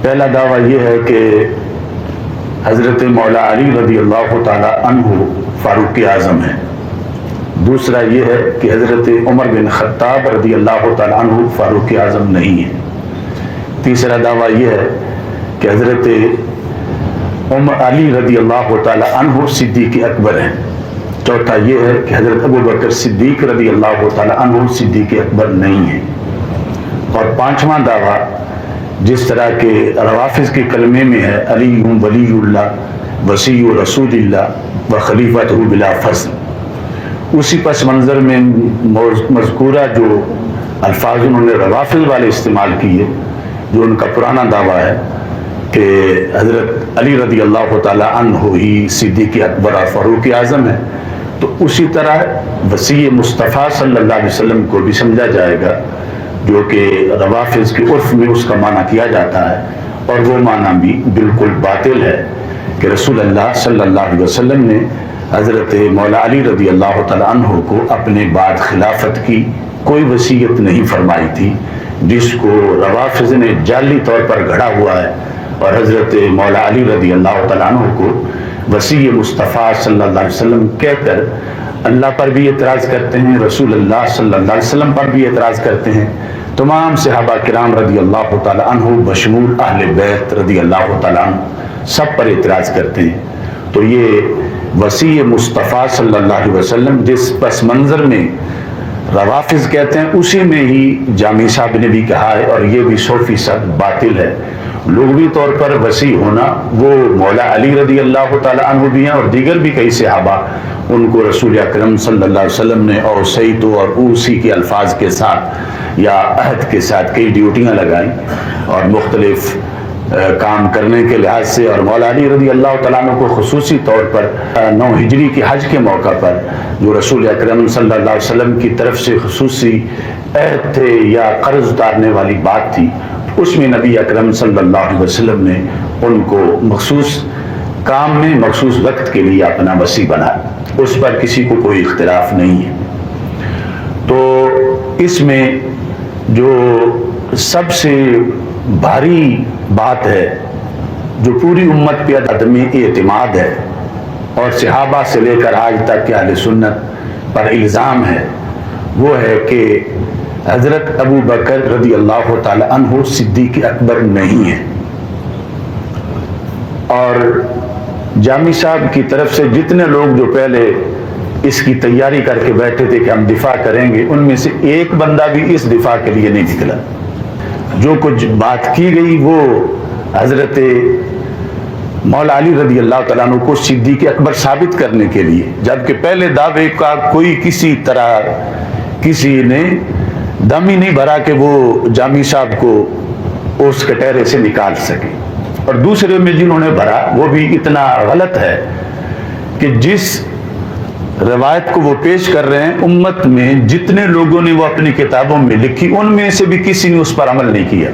پہلا دعویٰ یہ ہے کہ حضرت مولا علی رضی اللہ تعالی عنہ فاروق اعظم ہے۔ دوسرا یہ ہے کہ حضرت عمر بن خطاب رضی اللہ تعالی عنہ فاروق اعظم نہیں ہے۔ تیسرا دعویٰ یہ ہے کہ حضرت علی رضی اللہ تعالی عنہ صدیق اکبر ہیں۔ چوتھا یہ ہے کہ حضرت ابو بکر صدیق رضی اللہ تعالی عنہ صدیق اکبر نہیں ہے۔ اور پانچواں دعویٰ جس طرح کے روافظ کے کلمے میں ہے علی ولی اللہ وصی رسول اللہ و خلیفۃ بلا فصل، اسی پس منظر میں مذکورہ جو الفاظ انہوں نے روافظ والے استعمال کیے، جو ان کا پرانا دعویٰ ہے کہ حضرت علی رضی اللہ تعالی عنہ ہی صدیق اکبر اور فاروق اعظم ہے، تو اسی طرح وصی مصطفیٰ صلی اللہ علیہ وسلم کو بھی سمجھا جائے گا، جو کہ روافظ کے عرف میں اس کا معنی کیا جاتا ہے، اور وہ معنی بھی بالکل باطل ہے کہ رسول اللہ صلی اللہ علیہ وسلم نے حضرت مولا علی رضی اللہ تعالی عنہ کو اپنے بعد خلافت کی کوئی وصیت نہیں فرمائی تھی، جس کو روافظ نے جعلی طور پر گھڑا ہوا ہے، اور حضرت مولا علی رضی اللہ تعالی عنہ کو وصی مصطفیٰ صلی اللہ علیہ وسلم کہہ کر اللہ پر بھی اعتراض کرتے ہیں، رسول اللہ صلی اللہ علیہ وسلم پر بھی اعتراض کرتے ہیں، تمام صحابہ کرام رضی اللہ تعالی عنہ بشمول اہل بیت رضی اللہ تعالی عنہ سب پر اعتراض کرتے ہیں۔ تو یہ وصی مصطفیٰ صلی اللہ علیہ وسلم جس پس منظر میں روافظ کہتے ہیں، اسی میں ہی جامی صاحب نے بھی کہا ہے، اور یہ بھی 100% باطل ہے۔ لغوی طور پر وصی ہونا، وہ مولا علی رضی اللہ تعالی عنہ بھی ہیں، اور دیگر بھی کئی صحابہ، ان کو رسول اکرم صلی اللہ علیہ وسلم نے اوصیتو اور اوصی کے الفاظ کے ساتھ یا عہد کے ساتھ کئی ڈیوٹیاں لگائیں، اور مختلف کام کرنے کے لحاظ سے، اور مولا علی رضی اللہ تعالیٰ عنہ کو خصوصی طور پر 9 ہجری کے حج کے موقع پر جو رسول اکرم صلی اللہ علیہ وسلم کی طرف سے خصوصی عہد تھے یا قرض اتارنے والی بات تھی، اس میں نبی اکرم صلی اللہ علیہ وسلم نے ان کو مخصوص کام میں مخصوص وقت کے لیے اپنا وصی بنایا، اس پر کسی کو کوئی اختلاف نہیں ہے۔ تو اس میں جو سب سے بھاری بات ہے، جو پوری امت پہ عدم اعتماد ہے، اور صحابہ سے لے کر آج تک کے اہل سنت پر الزام ہے، وہ ہے کہ حضرت ابو بکر رضی اللہ تعالی عنہ صدیق اکبر نہیں ہے۔ اور جامی صاحب کی طرف سے جتنے لوگ جو پہلے اس کی تیاری کر کے بیٹھے تھے کہ ہم دفاع کریں گے، ان میں سے ایک بندہ بھی اس دفاع کے لیے نہیں نکلا۔ جو کچھ بات کی گئی وہ حضرت مولا علی رضی اللہ تعالیٰ عنہ کو صدیق اکبر ثابت کرنے کے لیے، جبکہ پہلے دعوے کا کوئی کسی طرح کسی نے دم ہی نہیں بھرا کہ وہ جامی صاحب کو اس کٹہرے سے نکال سکے، اور دوسرے میں جنہوں نے بھرا وہ بھی اتنا غلط ہے کہ جس روایت کو وہ پیش کر رہے ہیں، امت میں جتنے لوگوں نے وہ اپنی کتابوں میں لکھی، ان میں سے بھی کسی نے اس پر عمل نہیں کیا۔